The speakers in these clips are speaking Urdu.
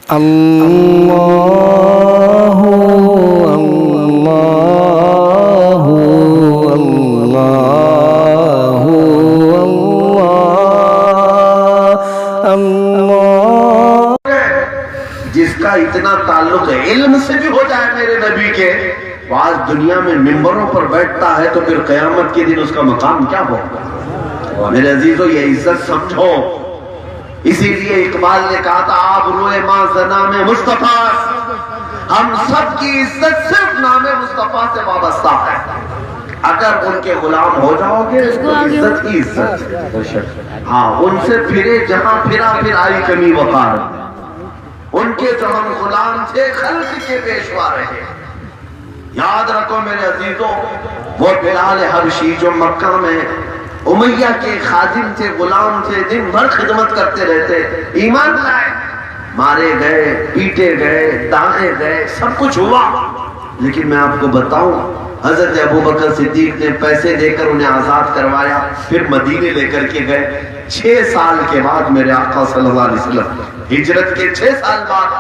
اللہ اللہ اللہ اللہ۔ جس کا اتنا تعلق علم سے بھی ہو جائے میرے نبی کے، وہ آج دنیا میں ممبروں پر بیٹھتا ہے تو پھر قیامت کے دن اس کا مقام کیا ہوگا؟ میرے عزیزو یہ عزت سمجھو۔ اسی لیے اقبال نے کہا تھا آبروئے ماں زنام مصطفیٰ، ہم سب کی عزت صرف نام مصطفیٰ سے وابستہ ہے۔ اگر ان کے غلام ہو جاؤ گے تو عزت کی عزت، ہاں ان سے پھرے جہاں پھرا پھر آئی کمی وقار، ان کے جو ہم غلام تھے خلق کے پیشوا رہے۔ یاد رکھو میرے عزیزو، وہ بلال حبشی جو مکہ میں امیہ کے خادم تھے، غلام تھے، دن بھر خدمت کرتے رہتے، ایمان لائے، مارے گئے، پیٹے گئے، داغے گئے، سب کچھ ہوا، لیکن میں آپ کو بتاؤں حضرت ابوبکر صدیق نے پیسے دے کر انہیں آزاد کروایا، پھر مدینے لے کر کے گئے۔ 6 سال کے بعد میرے آقا صلی اللہ علیہ وسلم ہجرت کے 6 سال بعد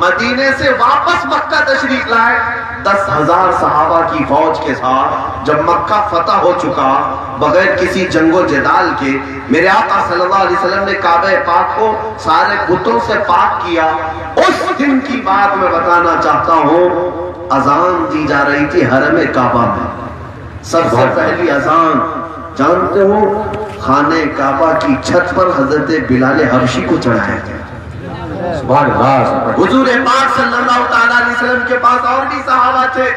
مدینے سے واپس مکہ تشریف لائے، 10,000 صحابہ کی فوج کے ساتھ۔ جب مکہ فتح ہو چکا بغیر کسی جنگ و جدال کے، میرے آقا صلی اللہ علیہ وسلم نے کعبہ پاک کو سارے بتوں سے پاک کیا۔ اس دن کی بات میں بتانا چاہتا ہوں، اذان دی جا رہی تھی حرم کعبہ میں، سب سے پہلی اذان جانتے ہو خانہ کعبہ کی چھت پر حضرت بلال حبشی کو چڑھایا گیا۔ حضور پاک صلی اللہ علیہ وسلم کے پاس اور بھی صحابہ تھے،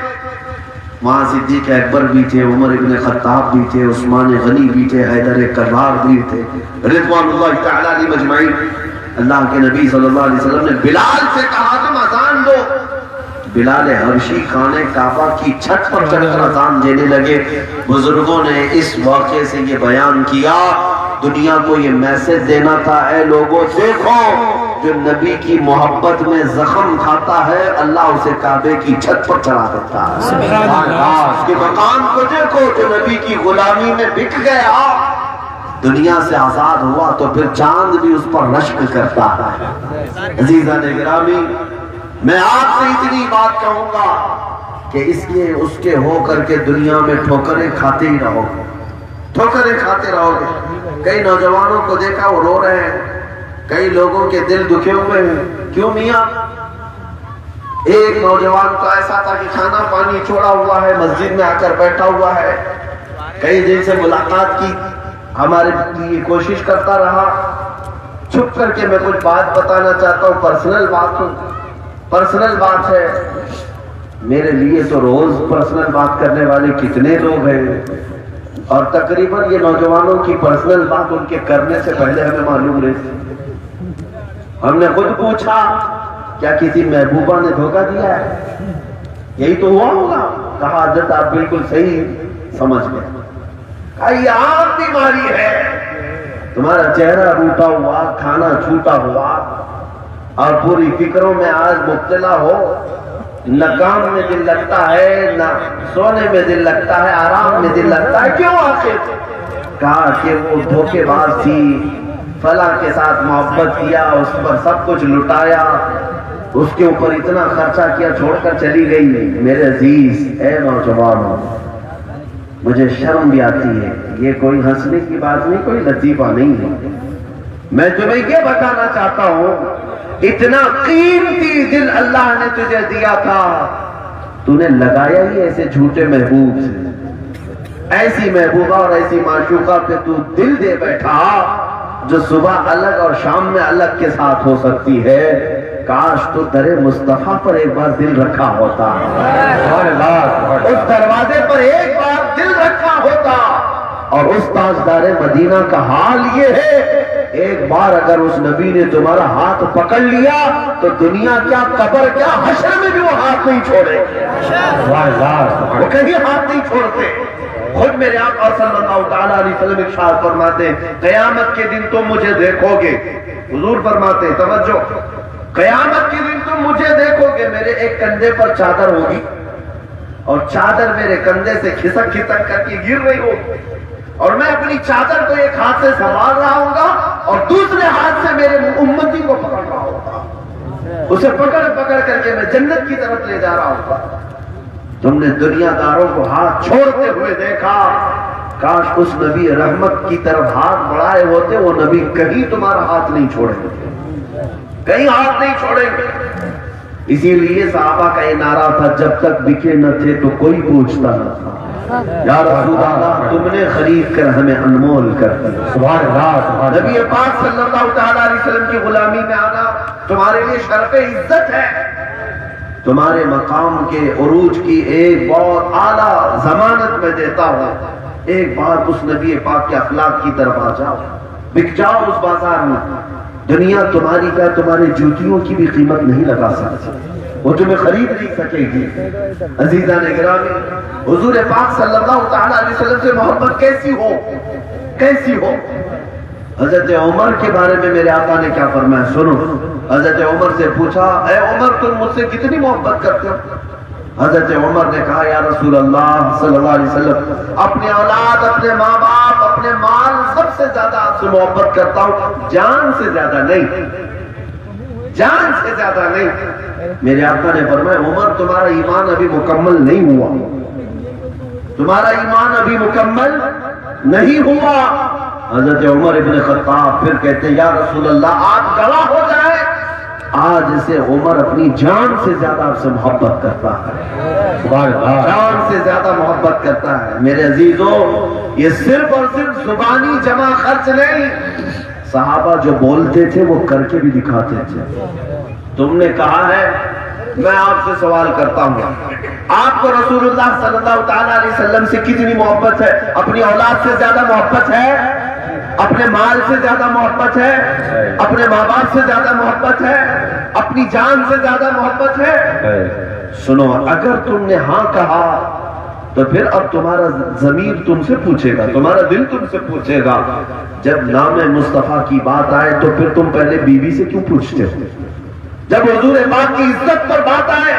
وہاں صدیق اکبر بھی تھے، عمر ابن خطاب بھی تھے، عثمان غنی بھی تھے، حیدر کرار بھی تھے، رضوان اللہ تعالی علیہ مجمعین۔ اللہ کے نبی صلی اللہ علیہ وسلم نے بلال سے کہا تم اذان دو۔ بلال حبشی خانہ کعبہ کی چھت پر چڑھ کر اذان دینے لگے۔ بزرگوں نے اس واقعے سے یہ بیان کیا، دنیا کو یہ میسج دینا تھا، اے لوگوں دیکھو جو نبی کی محبت میں زخم کھاتا ہے اللہ اسے کعبے کی چھت پر چڑھا دیتا ہے۔ اس کے مقام کو دیکھو، جو نبی کی غلامی میں بک گیا دنیا سے آزاد ہوا تو پھر چاند بھی اس پر رشک کرتا ہے۔ عزیزان گرامی، میں آپ سے اتنی بات کہوں گا کہ اس کے ہو کر کے دنیا میں ٹھوکریں کھاتے ہی رہو گے، ٹھوکریں کھاتے رہو گے۔ کئی نوجوانوں کو دیکھا وہ رو رہے ہیں، کئی لوگوں کے دل دکھے ہوئے ہیں۔ کیوں میاں؟ ایک نوجوان تو ایسا تھا کہ کھانا پانی چھوڑا ہوا ہے، مسجد میں آ کر بیٹھا ہوا ہے، کئی دن سے ملاقات کی ہمارے لیے کوشش کرتا رہا، چھپ کر کے میں کچھ بات بتانا چاہتا ہوں، پرسنل بات ہے میرے لیے، تو روز پرسنل بات کرنے والے کتنے لوگ ہیں، اور تقریباً یہ نوجوانوں کی پرسنل بات ان کے کرنے سے پہلے ہمیں معلوم رہتی۔ ہم نے خود پوچھا کیا کسی محبوبہ نے دھوکہ دیا ہے؟ یہی تو ہوا ہوگا۔ کہا حضرت آپ بالکل صحیح سمجھ گئے، کہا یہ عام بیماری ہے، تمہارا چہرہ روٹا ہوا، کھانا چھوٹا ہوا، اور پوری فکروں میں آج مبتلا ہو، نہ کام میں دل لگتا ہے، نہ سونے میں دل لگتا ہے، آرام میں دل لگتا ہے، کیوں آخر؟ کہا کہ وہ دھوکے باز تھی، فلاں کے ساتھ محبت کیا، اس پر سب کچھ لٹایا، اس کے اوپر اتنا خرچہ کیا، چھوڑ کر چلی گئی۔ میرے عزیز اے نوجوانوں، مجھے شرم بھی آتی ہے، یہ کوئی ہنسنے کی بات نہیں، کوئی لطیفہ نہیں ہے، میں تمہیں یہ بتانا چاہتا ہوں اتنا قیمتی دل اللہ نے تجھے دیا تھا، تو نے لگایا ہی ایسے جھوٹے محبوب سے، ایسی محبوبہ اور ایسی معشوقہ پہ تو دل دے بیٹھا جو صبح الگ اور شام میں الگ کے ساتھ ہو سکتی ہے۔ کاش تو در مصطفیٰ پر ایک بار دل رکھا ہوتا، اس دروازے پر ایک بار دل رکھا ہوتا۔ اور اس تاجدار مدینہ کا حال یہ ہے، ایک بار اگر اس نبی نے تمہارا ہاتھ پکڑ لیا تو دنیا کیا قبر کیا حشر میں بھی وہ ہاتھ نہیں چھوڑے، وہ کہیں ہاتھ نہیں چھوڑتے۔ خود میرے آقا صلی اللہ تعالیٰ علیہ وسلم ارشاد فرماتے ہیں قیامت کے دن تم مجھے دیکھو گے، حضور فرماتے ہیں توجہ، قیامت کے دن تم مجھے دیکھو گے، میرے ایک کندھے پر چادر ہوگی اور چادر میرے کندھے سے کھسک کھسک کر کے گر رہی ہوگی، اور میں اپنی چادر کو ایک ہاتھ سے سنبھال رہا ہوں گا اور دوسرے ہاتھ سے میرے امتی کو پکڑ رہا ہوگا۔ اسے پکڑ پکڑ کر کے میں جنت کی طرف لے جا رہا ہوں. تم نے دنیا داروں کو ہاتھ چھوڑتے ہوئے دیکھا. کاش اس نبی رحمت کی طرف ہاتھ بڑھائے ہوتے. وہ نبی کہیں تمہارا ہاتھ نہیں چھوڑیں گے, کہیں ہاتھ نہیں چھوڑیں گے. اسی لیے صحابہ کا یہ نعرہ تھا, جب تک بکے نہ تھے تو کوئی پوچھتا نہ تھا. یا رسول اللہ تم نے خرید کر ہمیں انمول کر دیا. سبحان اللہ. نبی پاک صلی اللہ تعالی علیہ وسلم کی غلامی میں آنا تمہارے لیے شرف عزت ہے. تمہارے مقام کے عروج کی ایک بہت اعلیٰ ضمانت میں دیتا ہوں. ایک بار اس نبی پاک کے اخلاق کی طرف آ جاؤ, بک جاؤ اس بازار میں. دنیا تمہاری کا تمہارے جوتیوں کی بھی قیمت نہیں لگا سکتی, وہ تمہیں خرید نہیں سکے گی. عزیزان گرامی, حضور پاک صلی اللہ تعالی علیہ وسلم سے محبت کیسی ہو, کیسی ہو. حضرت عمر کے بارے میں میرے آقا نے کیا فرمایا سنو. حضرت عمر سے پوچھا, اے عمر تم مجھ سے کتنی محبت کرتے ہو؟ حضرت عمر نے کہا, یا رسول اللہ صلی اللہ علیہ وسلم اپنے اولاد, اپنے ماں باپ, اپنے مال سب سے زیادہ آپ سے محبت کرتا ہوں, جان سے زیادہ نہیں, جان سے زیادہ نہیں. میرے آقا نے فرمایا, عمر تمہارا ایمان ابھی مکمل نہیں ہوا, تمہارا ایمان ابھی مکمل نہیں ہوا. حضرت عمر ابن خطاب پھر کہتے ہیں, یا رسول اللہ آپ گواہ ہو جائیں, آج سے عمر اپنی جان سے زیادہ آپ سے محبت کرتا ہے, جان سے زیادہ محبت کرتا ہے. میرے عزیزوں, یہ صرف اور صرف زبانی جمع خرچ نہیں, صحابہ جو بولتے تھے وہ کر کے بھی دکھاتے تھے. تم نے کہا ہے, میں آپ سے سوال کرتا ہوں, آپ کو رسول اللہ صلی اللہ تعالی علیہ وسلم سے کتنی محبت ہے؟ اپنی اولاد سے زیادہ محبت ہے, اپنے مال سے زیادہ محبت ہے, اپنے ماں باپ سے زیادہ محبت ہے, اپنی جان سے زیادہ محبت ہے. سنو, اگر تم نے ہاں کہا تو پھر اب تمہارا ضمیر تم سے پوچھے گا, تمہارا دل تم سے پوچھے گا. جب نام مصطفیٰ کی بات آئے تو پھر تم پہلے بیوی سے کیوں پوچھتے ہو؟ جب حضور پاک کی عزت پر بات آئے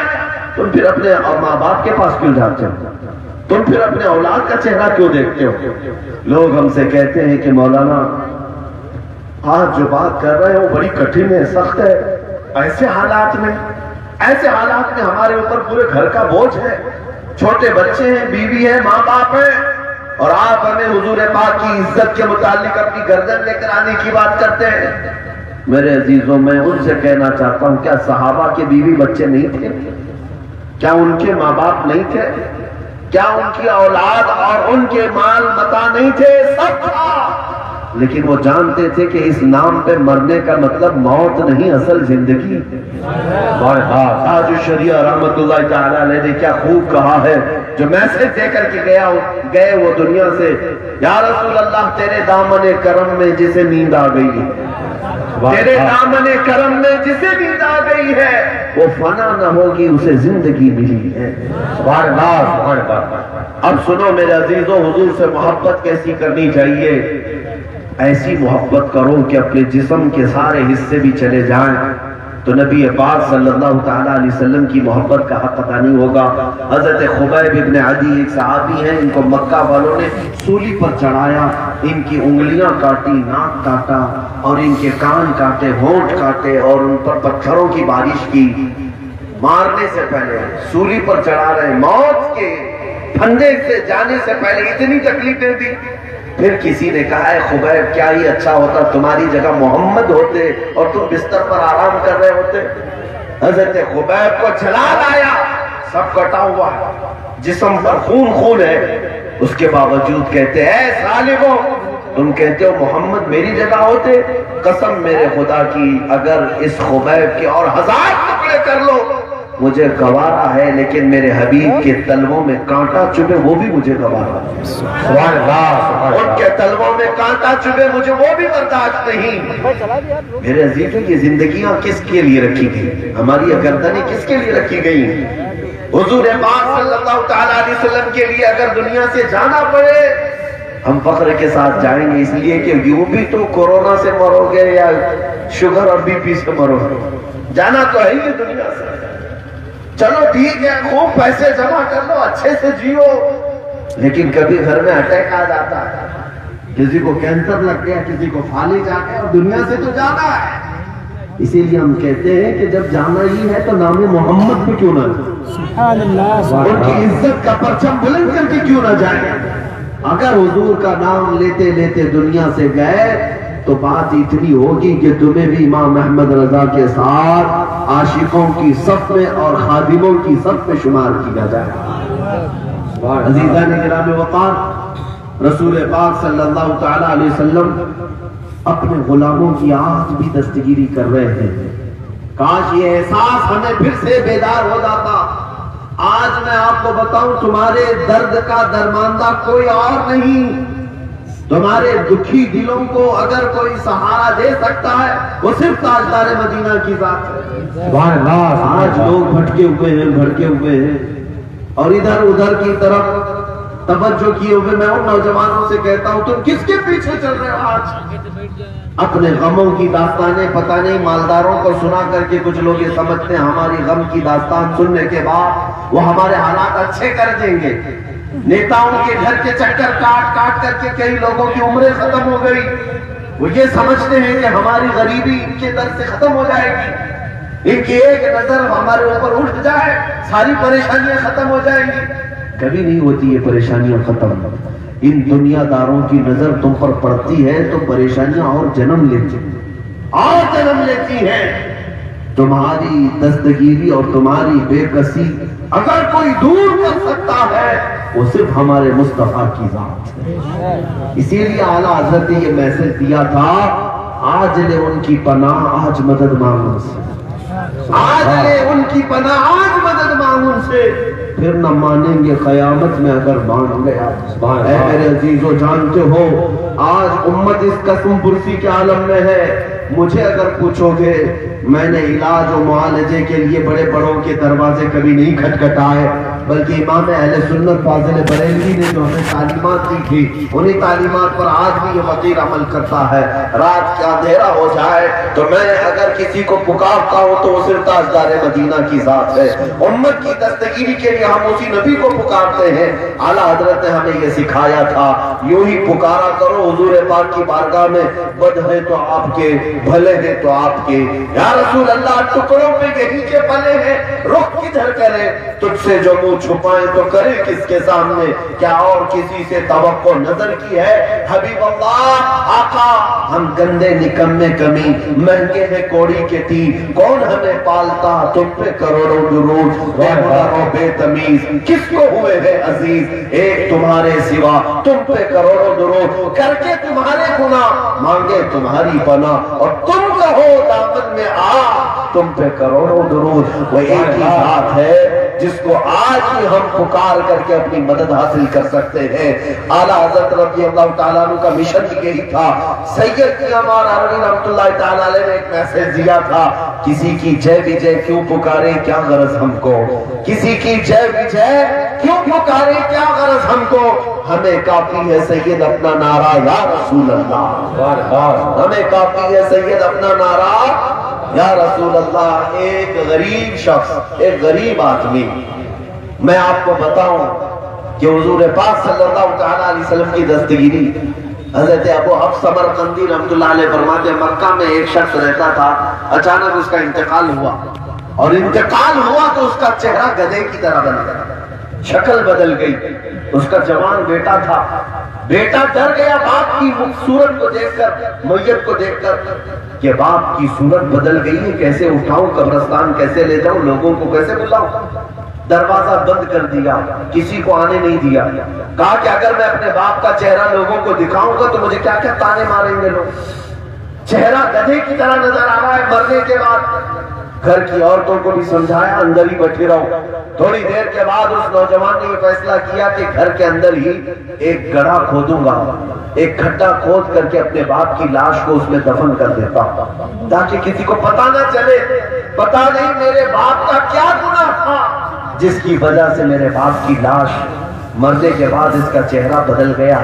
تم پھر اپنے ماں باپ کے پاس کیوں جاتے ہو؟ تم پھر اپنے اولاد کا چہرہ کیوں دیکھتے ہو؟ لوگ ہم سے کہتے ہیں کہ مولانا آج جو بات کر رہے ہو بڑی کٹھن ہے, سخت ہے. ایسے حالات میں ہمارے اوپر پورے گھر کا بوجھ ہے, چھوٹے بچے ہیں, بیوی ہے, ماں باپ ہیں, اور آپ ہمیں حضور پاک کی عزت کے متعلق اپنی گردن لے کر آنے کی بات کرتے ہیں. میرے عزیزوں, میں ان سے کہنا چاہتا ہوں, کیا صحابہ کے بیوی بچے نہیں تھے؟ کیا ان کے ماں باپ نہیں تھے؟ کیا ان کی اولاد اور ان کے مال متاع نہیں تھے؟ سب تھا, لیکن وہ جانتے تھے کہ اس نام پہ مرنے کا مطلب موت نہیں, اصل زندگی. آج شریعہ رحمت اللہ تعالی علیہ نے کیا خوب کہا ہے, جو میسج دے کر کے گئے وہ دنیا سے, یا رسول اللہ تیرے دامن کرم میں جسے نیند آ گئی ہے, تیرے دامن کرم میں جسے نیند آ گئی ہے وہ فنا نہ ہوگی, اسے زندگی ملی ہے. اب سنو میرے عزیزوں, حضور سے محبت کیسی کرنی چاہیے؟ ایسی محبت کرو کہ اپنے جسم کے سارے حصے بھی چلے جائیں تو نبی پاک صلی اللہ تعالی علیہ وسلم کی محبت کا حق ادا نہیں ہوگا. حضرت خبیب ابن عدی ایک صحابی ہیں, ان کو مکہ والوں نے سولی پر چڑھایا, ان کی انگلیاں کاٹی, ناک کاٹا, اور ان کے کان کاٹے, ہونٹ کاٹے, اور ان پر پتھروں کی بارش کی. مارنے سے پہلے سولی پر چڑھا رہے, موت کے پھندے سے جانے سے پہلے اتنی تکلیفیں دی. پھر کسی نے کہا ہے, خبیب کیا ہی اچھا ہوتا تمہاری جگہ محمد ہوتے اور تم بستر پر آرام کر رہے ہوتے. حضرت خبیب کو جلال آیا, سب کٹا ہوا ہے, جسم پر خون ہے, اس کے باوجود کہتے ہیں, اے ظالمو تم کہتے ہو محمد میری جگہ ہوتے, قسم میرے خدا کی اگر اس خبیب کے اور 1000 ٹکڑے کر لو مجھے گوارا ہے, لیکن میرے حبیب کے تلووں میں کانٹا چبھے وہ بھی مجھے گوارا ہے. سبحان اللہ. ان کے تلووں میں کانٹا چبھے مجھے وہ بھی برداشت نہیں. میرے عزیزوں, یہ زندگیاں کس کے لیے رکھی گئی؟ ہماری یہ گردنیں کس کے لیے رکھی گئی؟ حضور پاک صلی اللہ تعالی علیہ وسلم کے لیے اگر دنیا سے جانا پڑے ہم فخر کے ساتھ جائیں گے, اس لیے کہ یوں بھی تو کورونا سے مرو گے یا شوگر اور بی پی سے مرو گے, جانا تو ہے ہی دنیا سے. چلو ٹھیک ہے, خوب پیسے جمع کر لو, اچھے سے جیو, لیکن کبھی گھر میں اٹیک آ جاتا ہے, کسی کو کینسر لگ گیا, کسی کو فالج آ گیا, اور دنیا سے تو جانا ہے. اسی لیے ہم کہتے ہیں کہ جب جانا ہی ہے تو نام محمد پہ کیوں نہ ان کی عزت کا پرچم بلند کر کے کیوں نہ جائے. اگر حضور کا نام لیتے لیتے دنیا سے گئے تو بات اتنی ہوگی کہ تمہیں بھی امام احمد رضا کے ساتھ عاشقوں کی صف میں اور خادموں کی صف میں شمار کیا جائے. عزیزان کرام وقار، رسول پاک صلی اللہ تعالی علیہ وسلم اپنے غلاموں کی آج بھی دستگیری کر رہے ہیں. کاش یہ احساس ہمیں پھر سے بیدار ہو جاتا. آج میں آپ کو بتاؤں، تمہارے درد کا درماندہ کوئی اور نہیں. تمہارے دکھی دلوں کو اگر کوئی سہارا دے سکتا ہے وہ صرف تاجدار مدینہ کی ذات ہے. آج لوگ بھٹکے ہوئے ہیں اور ادھر ادھر کی طرف توجہ کیے ہوئے. میں ان نوجوانوں سے کہتا ہوں، تم کس کے پیچھے چل رہے ہو؟ آج اپنے غموں کی داستانیں پتہ نہیں مالداروں کو سنا کر کے کچھ لوگ یہ سمجھتے ہیں ہماری غم کی داستان سننے کے بعد وہ ہمارے حالات اچھے کر دیں گے. نیتاؤں کے گھر کے چکر کاٹ کر کے کئی لوگوں کی عمریں ختم ہو گئی. وہ یہ سمجھتے ہیں کہ ہماری غریبی ان کے در سے ختم ہو جائے گی، ان کی ایک نظر ہمارے اوپر اٹھ جائے ساری پریشانیاں ختم ہو جائیں گی. کبھی نہیں ہوتی یہ پریشانیاں ختم. ان دنیا داروں کی نظر تم پر پڑتی ہے تو پریشانیاں اور جنم لیتی ہیں. تمہاری دستگیری اور تمہاری بے کسی اگر کوئی دور کر سکتا ہے وہ صرف ہمارے مصطفیٰ کی ذات ہے. اسی لیے اعلیٰ حضرت نے یہ میسج دیا تھا، آج لے ان کی پناہ آج مدد مانگ ان سے. آج لے ان کی پناہ آج مدد مانگ ان سے، پھر نہ مانیں گے قیامت میں اگر مان گیا. اے میرے عزیزو، جانتے ہو آج امت اس قسم پرسی کے عالم میں ہے. مجھے اگر پوچھو گے، میں نے علاج و معالجے کے لیے بڑے بڑوں کے دروازے کبھی نہیں کھٹکھٹائے، بلکہ امام اہل سنت فاضل بریلوی نے جو ہمیں تعلیمات دی تھی انہی تعلیمات پر آج بھی یہ فقیر عمل کرتا ہے. رات کا اندھیرا ہو جائے تو میں اگر کسی کو پکارتا ہوں تو وہ صرف تاجدار مدینہ کی ذات ہے. امت کی دستگیری کے لیے ہم اسی نبی کو پکارتے ہیں. اعلیٰ حضرت نے ہمیں یہ سکھایا تھا، یوں ہی پکارا کرو حضور پاک کی بارگاہ میں. بد ہے تو آپ کے، بھلے ہیں تو آپ کے. یا رسول اللہ، ٹکڑوں پہ یہی کے پلے ہیں، رخ کدھر کرے؟ تجھ سے جو منہ چھپائیں تو کرے کس کے سامنے؟ کیا اور کسی سے توقع نظر کی ہے؟ حبیب اللہ، آقا، ہم گندے نکمے کمی، مہنگے ہیں کوڑی کے تیر، کون ہمیں پالتا؟ تم پہ کروڑوں درود، بے ہنر و بے تمیز کس کو ہوئے ہیں عزیز؟ ایک تمہارے سوا، تم پہ کروڑوں درود، کر کے تمہارے گناہ مانگے تمہاری پناہ، اور تم کہو دامن میں آ، تم پہ کروڑوں درود. وہ ایک ہی ذات ہے جس کو آج بھی ہم پکار کر کے اپنی مدد حاصل کر سکتے ہیں. اعلیٰ حضرت رضی اللہ تعالیٰ عنہ کا مشن یہی تھا. سید امام عربی رحمۃ اللہ تعالیٰ علیہ نے ایک میسج دیا تھا، کسی کی جے وجے کیوں پکارے کیا غرض ہم کو؟ کسی کی جے وجے کیوں پکارے کیا غرض ہم کو؟ ہمیں کافی ہے سید اپنا نعرہ یا رسول اللہ. ہمیں کافی ہے سید اپنا نعرہ یا رسول اللہ. ایک غریب شخص، ایک غریب آدمی، میں آپ کو بتاؤں کہ حضور پاک صلی اللہ تعالیٰ علیہ وسلم کی دستگیری حضرت ابو حفص سمرقندی رحمۃ اللہ علیہ فرماتے ہیں، مکہ میں ایک شخص رہتا تھا، اچانک اس کا انتقال ہوا، اور انتقال ہوا تو اس کا چہرہ گدھے کی طرح بن گیا، شکل بدل گئی. اس کا جوان بیٹا تھا، بیٹا ڈر گیا باپ کی صورت کو دیکھ کر، میت کو دیکھ کر، کہ باپ کی صورت بدل گئی ہے، کیسے اٹھاؤں، قبرستان کیسے لے جاؤں، لوگوں کو کیسے بلاؤں. دروازہ بند کر دیا، کسی کو آنے نہیں دیا. کہا کہ اگر میں اپنے باپ کا چہرہ لوگوں کو دکھاؤں گا تو مجھے کیا کیا تانے ماریں گے لوگ. چہرہ گدھے کی طرح نظر آ رہا ہے مرنے کے بعد. گھر کی عورتوں کو بھی سمجھایا اندر ہی بیٹھے رہو. تھوڑی دیر کے بعد اس نوجوان نے یہ فیصلہ کیا کہ گھر کے اندر ہی ایک گڑھا کھودوں گا، ایک کھڈا کھود کر کے اپنے باپ کی لاش کو اس میں دفن کر دیتا ہوں تاکہ کسی کو پتہ نہ چلے، پتہ نہیں میرے باپ کا کیا گناہ تھا جس کی وجہ سے میرے باپ کی لاش مرنے کے بعد اس کا چہرہ بدل گیا.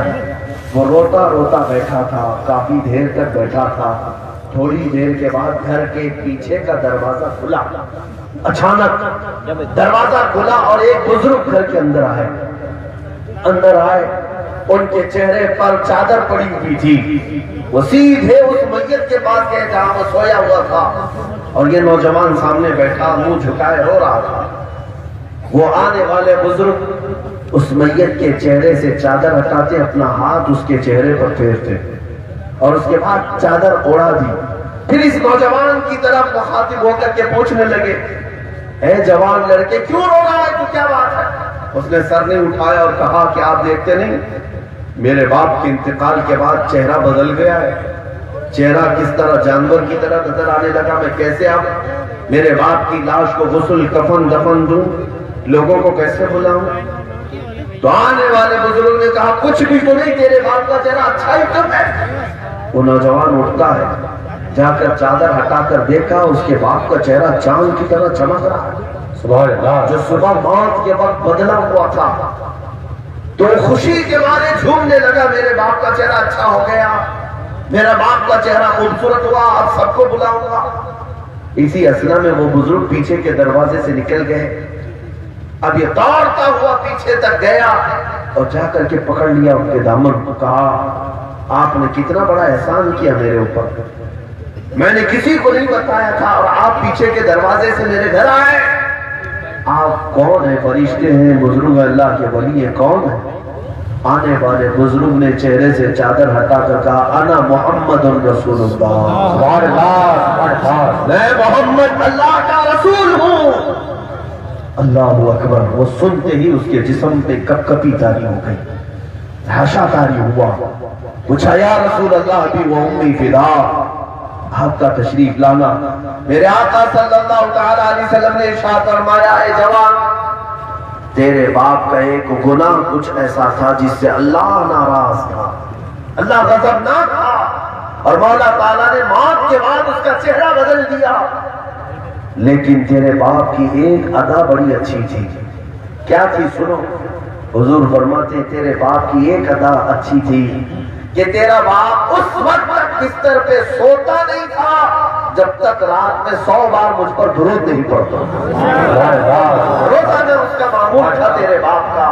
وہ روتا روتا بیٹھا تھا، کافی دیر تک بیٹھا تھا. تھوڑی دیر کے بعد گھر کے پیچھے کا دروازہ کھلا. اچانک دروازہ کھلا اور ایک بزرگ گھر کے اندر آئے. ان کے چہرے پر چادر پڑی ہوئی تھی، وہ سیدھے اس میت کے پاس گئے جہاں وہ سویا ہوا تھا، اور یہ نوجوان سامنے بیٹھا منہ جھکائے رو رہا تھا۔ وہ آنے والے بزرگ اس میت کے چہرے سے چادر ہٹاتے، اپنا ہاتھ اس کے چہرے پر پھیرتے اور اس کے بعد چادر اڑا دی۔ پھر اس نوجوان کی طرف مخاطب ہو کر کے پوچھنے لگے، اے جوان لڑکے کیوں رو رہا ہے، تو کیا بات ہے؟ اس نے سر نہیں اٹھایا اور کہا کہ آپ دیکھتے نہیں میرے باپ کے انتقال کے بعد چہرہ بدل گیا ہے، چہرہ کس طرح جانور کی طرح نظر آنے لگا، میں کیسے اب میرے باپ کی لاش کو غسل کفن دفن دوں، لوگوں کو کیسے بلاؤں؟ تو آنے والے بزرگ نے کہا کچھ بھی تو نہیں، تیرے باپ کا چہرہ اچھا ہی کم ہے۔ وہ نوجوان اٹھتا ہے، جا کر چادر ہٹا کر دیکھا، اس کے باپ کا چہرہ چاند کی طرح چمک رہا ہے، سبحان اللہ، جو صبح موت کے وقت بدلا ہوا تھا۔ تو خوشی کے مارے جھومنے لگا، میرے باپ کا چہرہ اچھا ہو گیا، میرا باپ کا چہرہ خوبصورت ہوا، اب سب کو بلاؤں گا۔ اسی اثنا میں وہ بزرگ پیچھے کے دروازے سے نکل گئے، اب یہ دوڑتا ہوا پیچھے تک گیا اور جا کر کے پکڑ لیا ان کے دامن کو، کہا آپ نے کتنا بڑا احسان کیا میرے اوپر، میں نے کسی کو نہیں بتایا تھا اور آپ پیچھے کے دروازے سے میرے گھر آئے، آپ کون ہیں؟ فرشتے ہیں، بزرگ اللہ کے ولی ہیں، کون ہیں؟ آنے والے بزرگ نے چہرے سے چادر ہٹا کر کہا انا محمد رسول اللہ، میں محمد اللہ کا رسول ہوں۔ اللہ اکبر۔ وہ سنتے ہی اس کے جسم پہ کپ کپی تاری ہو گئی، دھاشا تاری ہوا، پوچھا یا رسول اللہ بھی وہ امی فدا، آپ کا تشریف لانا۔ میرے آقا صلی اللہ تعالی علیہ وسلم نے ارشاد فرمایا، اے جوان، تیرے باپ کا ایک گناہ کچھ ایسا تھا جس سے اللہ ناراض تھا، اللہ غضبناک تھا، اور مولا تعالیٰ نے موت کے بعد اس کا چہرہ بدل دیا، لیکن تیرے باپ کی ایک ادا بڑی اچھی تھی۔ کیا تھی؟ سنو، حضور فرماتے تیرے باپ کی ایک ادا اچھی تھی کہ تیرا باپ اس وقت تک بستر پہ سوتا نہیں تھا جب تک رات میں 100 بار مجھ پر درود نہیں پڑتا۔ روزانہ اس کا معمول تھا تیرے باپ کا،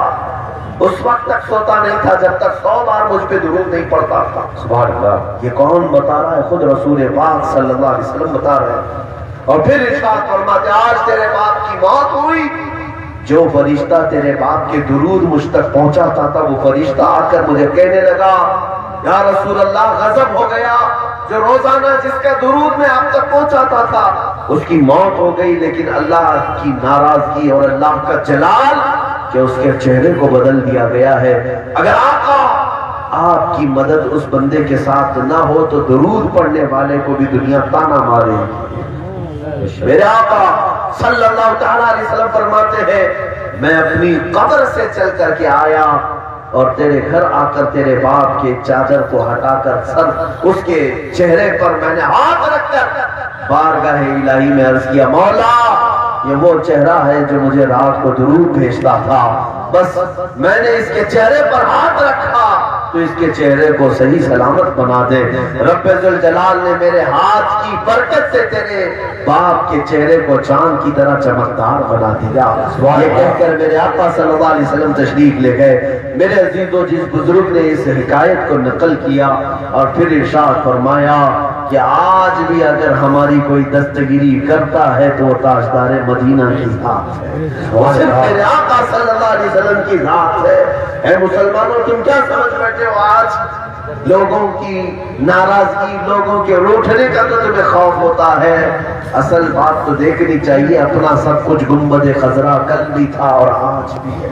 اس وقت تک سوتا نہیں تھا جب تک 100 بار مجھ پہ درود نہیں پڑتا تھا۔ سبحان اللہ۔ یہ کون بتا رہا ہے؟ خود رسول پاک صلی اللہ علیہ وسلم بتا رہے ہیں۔ اور پھر ارشاد فرماتے آج تیرے باپ کی موت ہوئی، جو فرشتہ تیرے باپ کے درود مجھ تک پہنچاتا تھا وہ فرشتہ آ کر مجھے کہنے لگا یا رسول اللہ غضب ہو گیا، جو روزانہ جس کا درود میں آپ تک پہنچاتا تھا اس کی موت ہو گئی، لیکن اللہ کی ناراضگی اور اللہ کا جلال کہ اس کے چہرے کو بدل دیا گیا ہے۔ اگر آقا آپ کی مدد اس بندے کے ساتھ نہ ہو تو درود پڑھنے والے کو بھی دنیا تانا مارے۔ میرے آقا صلی اللہ تعالیٰ علیہ وسلم فرماتے ہیں میں اپنی قبر سے چل کر کے آیا اور تیرے گھر آ کر تیرے باپ کے چادر کو ہٹا کر سر اس کے چہرے پر میں نے ہاتھ رکھ کر بارگاہ الہی میں عرض کیا مولا یہ وہ چہرہ ہے جو مجھے رات کو درود بھیجتا تھا، بس میں نے اس کے چہرے پر ہاتھ رکھا تو اس کے چہرے کو صحیح سلامت بنا دے۔ رب ذوالجلال نے میرے ہاتھ کی برکت سے تیرے باپ کے چہرے کو چاند کی طرح چمکدار بنا دیا۔ یہ کہہ کر میرے آقا صلی اللہ علیہ وسلم تشریف لے گئے۔ میرے عزیزو جس بزرگ نے اس حکایت کو نقل کیا اور پھر ارشاد فرمایا کہ آج بھی اگر ہماری کوئی دستگیری کرتا ہے تو وہ تاجدار مدینہ کی ذات ہے، وہ صرف میرے آقا صلی اللہ علیہ وسلم کی ذات ہے۔ اے مسلمانوں تم کیا سمجھ بیٹھے ہو آج لوگوں کی ناراضگی، لوگوں کے روٹھنے کا تو تمہیں خوف ہوتا ہے، اصل بات تو دیکھنی چاہیے اپنا سب کچھ گنبد خضرا کل بھی تھا اور آج بھی ہے۔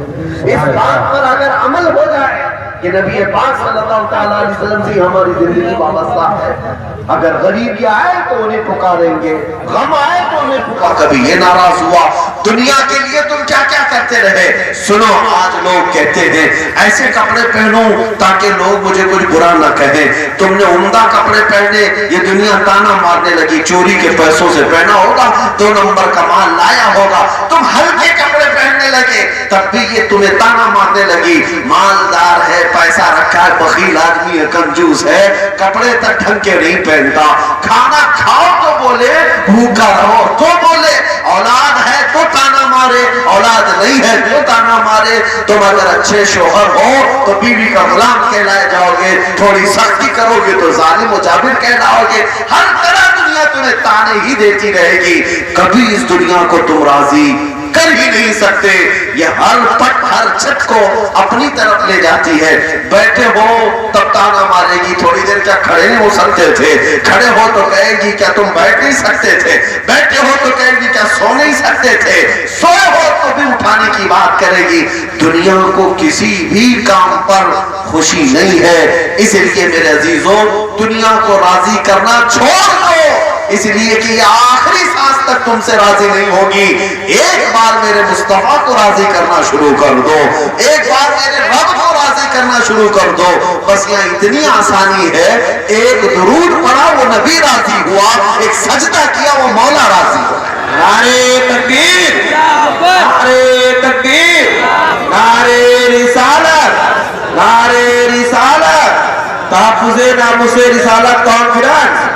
اس بات پر اگر عمل ہو جائے کہ نبی پاک صلی اللہ تعالیٰ علیہ وسلم سے ہماری زندگی وابستہ ہے، اگر غریبی آئے تو انہیں پکاریں گے، غم آئے تو انہیں پکار، کبھی یہ ناراض ہوا دنیا کے لیے تم کیا کیا کرتے رہے۔ سنو آج لوگ کہتے ہیں ایسے کپڑے پہنوں تاکہ لوگ مجھے کچھ برا نہ کہیں، تم نے عمدہ کپڑے پہنے یہ دنیا تانا مارنے لگی، چوری کے پیسوں سے پہنا ہوگا، 2 نمبر کا مال لایا ہوگا، تم ہلکے کپڑے پہننے لگے تب بھی یہ تمہیں تانا مارنے لگی، مالدار ہے پیسہ رکھا ہے بخیل آدمی ہے کنجوس ہے کپڑے تک ڈھنگ کے نہیں پہنتا، کھانا کھاؤ تو بولے بھوکا رہو تو بولے، اولاد ہے تو تانا مارے، اولاد نہیں ہے تو تانا مارے۔ تمہارے، تم اگر اچھے شوہر ہو تو بیوی کا غلام کہلائے جاؤ گے، تھوڑی سختی کرو گے تو ظالم و جابر کہلاؤ گے، ہر طرح دنیا تمہیں تانے ہی دیتی رہے گی، کبھی اس دنیا کو تم راضی کر ہی نہیں سکتے۔ یہ ہر پٹ ہر چھت کو اپنی طرف لے جاتی ہے، بیٹھے ہو تب تانا مارے گی، تھوڑی دیر کیا کھڑے نہیں ہو سکتے تھے، کھڑے ہو تو کہے گی کیا تم بیٹھ نہیں سکتے تھے، بیٹھے ہو تو کہے گی کیا سو نہیں سکتے تھے، سوئے ہو تو بھی اٹھانے کی بات کرے گی۔ دنیا کو کسی بھی کام پر خوشی نہیں ہے، اس لیے میرے عزیزوں دنیا کو راضی کرنا چھوڑ دو، اس لیے کہ یہ آخری سانس تک تم سے راضی نہیں ہوگی۔ ایک بار میرے مصطفیٰ کو راضی کرنا شروع کر دو، ایک بار میرے رب کو راضی کرنا شروع کر دو، بس یہاں اتنی آسانی ہے، ایک درود پڑھا وہ نبی راضی ہوا، ایک سجدہ کیا وہ مولا راضی ہوا۔ نعرے تکبیر، نعرے تکبیر، نعرے رسالت، نعرے رسالت، تحفظ ناموس رسالت کانفرنس،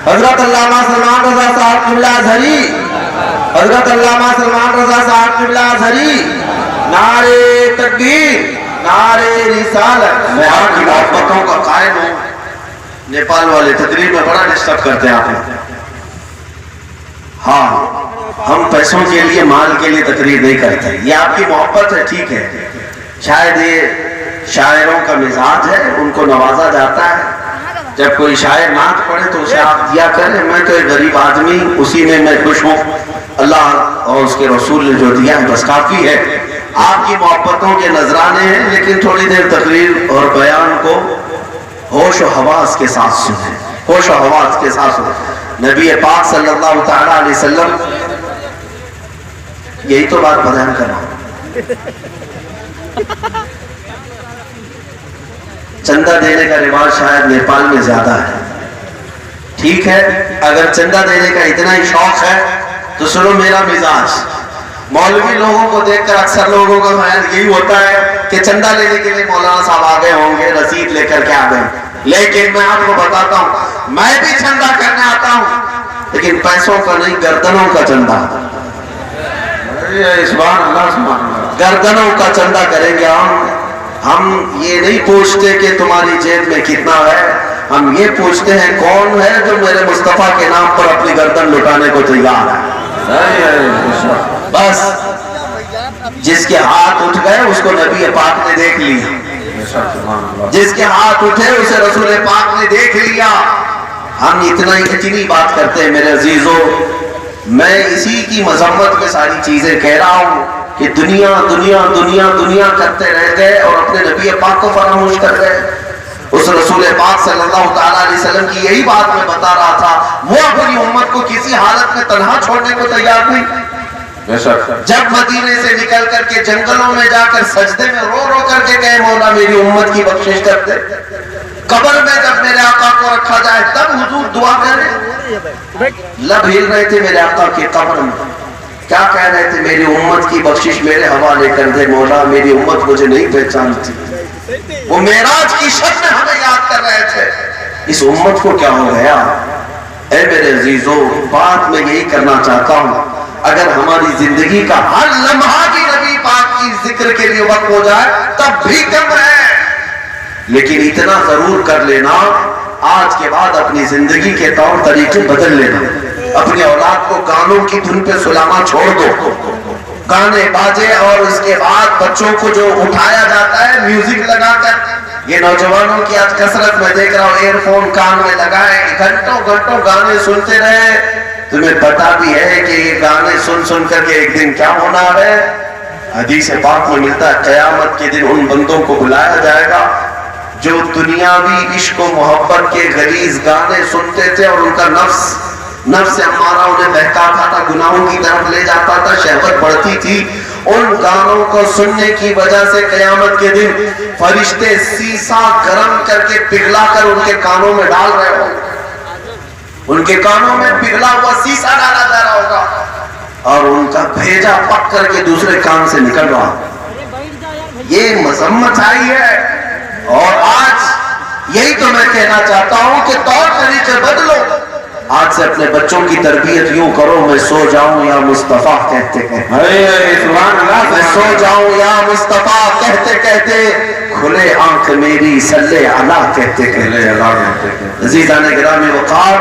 حضرت علامہ سلمان رضا صاحب قبلہ ازہری، حضرت علامہ سلمان رضا صاحب قبلہ ازہری، نعرے تکبیر، نعرے رسالت۔ میں آپ کی محبتوں کا قائل ہوں، نیپال والے تقریر میں بڑا ڈسٹرب کرتے ہیں آپ، ہاں ہم پیسوں کے لیے مال کے لیے تقریر نہیں کرتے، یہ آپ کی محبت ہے ٹھیک ہے، شاید یہ شاعروں کا مزاج ہے، ان کو نوازا جاتا ہے، جب کوئی شاعر نعت پڑھے تو اسے آپ دیا کریں، میں تو ایک غریب آدمی اسی میں خوش ہوں، اللہ اور اس کے رسول نے جو دیا ہے بس کافی ہے۔ آپ کی محبتوں کے نذرانے ہیں، لیکن تھوڑی دیر تقریر اور بیان کو ہوش و حواس کے ساتھ سنیں، ہوش و حواس کے ساتھ سنیں۔ نبی پاک صلی اللہ تعالیٰ علیہ وسلم، یہی تو بات بیان کر رہا ہوں، چندہ دینے کا رواج شاید نیپال میں زیادہ ہے، ٹھیک ہے، اگر چندہ دینے کا اتنا ہی شوق ہے تو سنو میرا مزاج، مولوی لوگوں کو دیکھ کر اکثر لوگوں کا خیال یہی ہوتا ہے کہ چندہ لینے کے لیے مولانا صاحب آگے ہوں گے، رسید لے کر کے آ گئے، لیکن میں آپ کو بتاتا ہوں میں بھی چندہ کرنے آتا ہوں، لیکن پیسوں کا نہیں، گردنوں کا چندہ، سبحان اللہ سبحان اللہ، گردنوں کا چندہ کریں گے ہم یہ نہیں پوچھتے کہ تمہاری جیب میں کتنا ہے، ہم یہ پوچھتے ہیں کون ہے جو میرے مصطفیٰ کے نام پر اپنی گردن لٹانے کو تیار ہے، بس جس کے ہاتھ اٹھ گئے اس کو نبی پاک نے دیکھ لیا، جس کے ہاتھ اٹھے اسے رسول پاک نے دیکھ لیا۔ ہم اتنی بات کرتے ہیں میرے عزیزوں، میں اسی کی مذمت میں ساری چیزیں کہہ رہا ہوں کہ دنیا دنیا دنیا دنیا کرتے رہ گئے اور اپنے نبی پاک کو فراموش کر گئے۔ اس رسول پاک صلی اللہ تعالیٰ علیہ وسلم کی یہی بات میں بتا رہا تھا، وہ اپنی امت کو کسی حالت میں تنہا چھوڑنے کو تیار نہیں۔ جب مدینے سے نکل کر کے جنگلوں میں جا کر سجدے میں رو رو کر کے کہے مولا میری امت کی بخشش کر دے، قبر میں جب میرے آقا کو رکھا جائے تب حضور دعا کرے، لب ہل رہے تھے میرے آقا کی قبر میں، کیا کہہ رہے تھے؟ میری امت کی بخشش میرے حوالے کر دے مولا، میری امت مجھے نہیں پہچانتی۔ وہ معراج کی شب میں ہمیں یاد کر رہے تھے، اس امت کو کیا ہو گیا؟ اے میرے عزیزوں، بات میں یہی کرنا چاہتا ہوں، اگر ہماری زندگی کا ہر لمحہ بھی نبی پاک کی ذکر کے لیے وقت ہو جائے تب بھی کم ہے، لیکن اتنا ضرور کر لینا، آج کے بعد اپنی زندگی کے طور طریقے بدل لینا، اپنی اولاد کو گانوں کی دھن پہ سلانا چھوڑ دو، گانے باجے اور اس کے بعد بچوں کو جو اٹھایا جاتا ہے میوزک لگا کر، یہ نوجوانوں کی آج کثرت میں دیکھ رہا ہوں، ایئر فون کان میں لگائے گھنٹوں گھنٹوں گانے سنتے رہے۔ تمہیں پتا بھی ہے کہ یہ گانے سن سن کر کے ایک دن کیا ہونا ہے؟ حدیث پاک میں ملتا ہے قیامت کے دن ان بندوں کو بلایا جائے گا جو دنیاوی عشق و محبت کے غلیظ گانے سنتے تھے اور ان کا نفس امارہ انہیں بہکاتا تھا، گناہوں کی طرف لے جاتا تھا، شہوت بڑھتی تھی، ان گانوں کو سننے کی وجہ سے قیامت کے دن فرشتے سیسا گرم کر کے پگھلا کر ان کے کانوں میں ڈال رہے ہوں، ان کے کانوں میں پگھلا ہوا سیسا ڈالا جا رہا ہوگا اور ان کا بھیجا پک کر کے دوسرے کان سے نکل رہا۔ یہ مذمت آئی ہے، اور آج یہی تو میں کہنا چاہتا ہوں کہ طور طریقے بدلو، آج سے اپنے بچوں کی تربیت یوں کرو، میں سو جاؤں یا مصطفیٰ کہتے کہتے، میں سو جاؤں یا مصطفیٰ کہتے کہتے، کھلے آنکھ میری صلی علی کہتے کہتے۔ عزیزان گرامی وقار،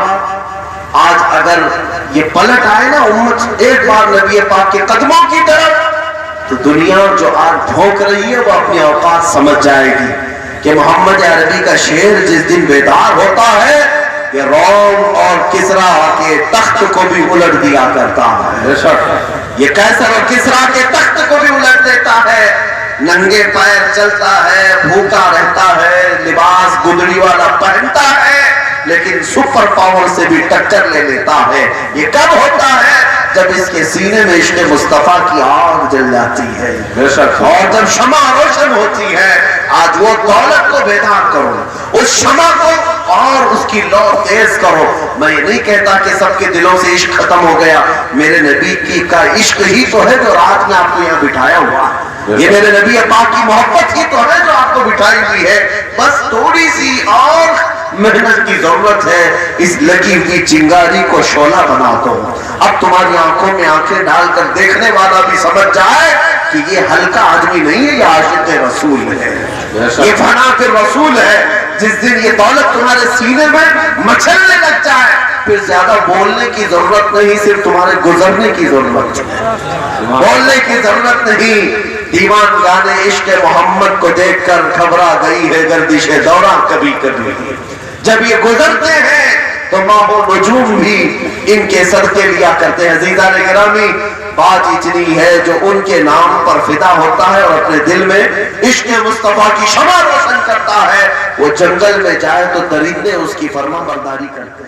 آج اگر یہ پلٹ آئے نا امت ایک بار نبی پاک کے قدموں کی طرف، تو دنیا جو آج بھونک رہی ہے وہ اپنی اوقات سمجھ جائے گی کہ محمد عربی کا شعر جس دن بیدار ہوتا ہے، یہ روم اور کسرا کے تخت کو بھی الٹ دیا کرتا ہے، یہ قیصر اور کسرا کے تخت کو بھی الٹ دیتا ہے، ننگے پیر چلتا ہے، بھوکا رہتا ہے، لباس گدڑی والا پہنتا ہے، لیکن سپر پاور سے بھی ٹکر لے لیتا ہے۔ یہ کب ہوتا ہے؟ جب اس کے سینے میں عشق مصطفیٰ کی آگ جل جاتی ہے، اور جب شمع روشن ہوتی ہے۔ آج وہ دولت کو بیدار کرو، اس شمع کو اور اس کی لو تیز کرو۔ میں یہ نہیں کہتا کہ سب کے دلوں سے عشق ختم ہو گیا، میرے نبی کی کا عشق ہی تو ہے جو رات میں آپ کو یہاں بٹھایا ہوا ہے، یہ میرے نبی پاک کی محبت ہی تو ہے جو آپ کو بٹھائی ہوئی ہے، بس تھوڑی سی اور محنت کی ضرورت ہے۔ اس لگی ہوئی چنگاری کو شعلہ بنا دو، اب تمہاری آنکھوں میں آنکھیں ڈال کر دیکھنے والا بھی سمجھ جائے کہ یہ ہلکا آدمی نہیں ہے، یہ عاشق رسول ہے، یہ فنا پھر رسول ہے۔ جس دن یہ دولت تمہارے سینے میں مچلنے لگ جائے، پھر زیادہ بولنے کی ضرورت نہیں، صرف تمہارے گزرنے کی ضرورت ہے، بولنے کی ضرورت نہیں۔ دیوان گانے عشق محمد کو دیکھ کر گھبرا گئی ہے گردش دورہ کبھی کبھی، جب یہ گزرتے ہیں تو ماہ و نجوم بھی ان کے صدقے لیا کرتے ہیں۔ عزیزان گرامی، بات اتنی ہے جو ان کے نام پر فدا ہوتا ہے اور اپنے دل میں عشق مصطفیٰ کی شمع روشن کرتا ہے، وہ جنگل میں جائے تو درندے اس کی فرما برداری کرتے ہیں۔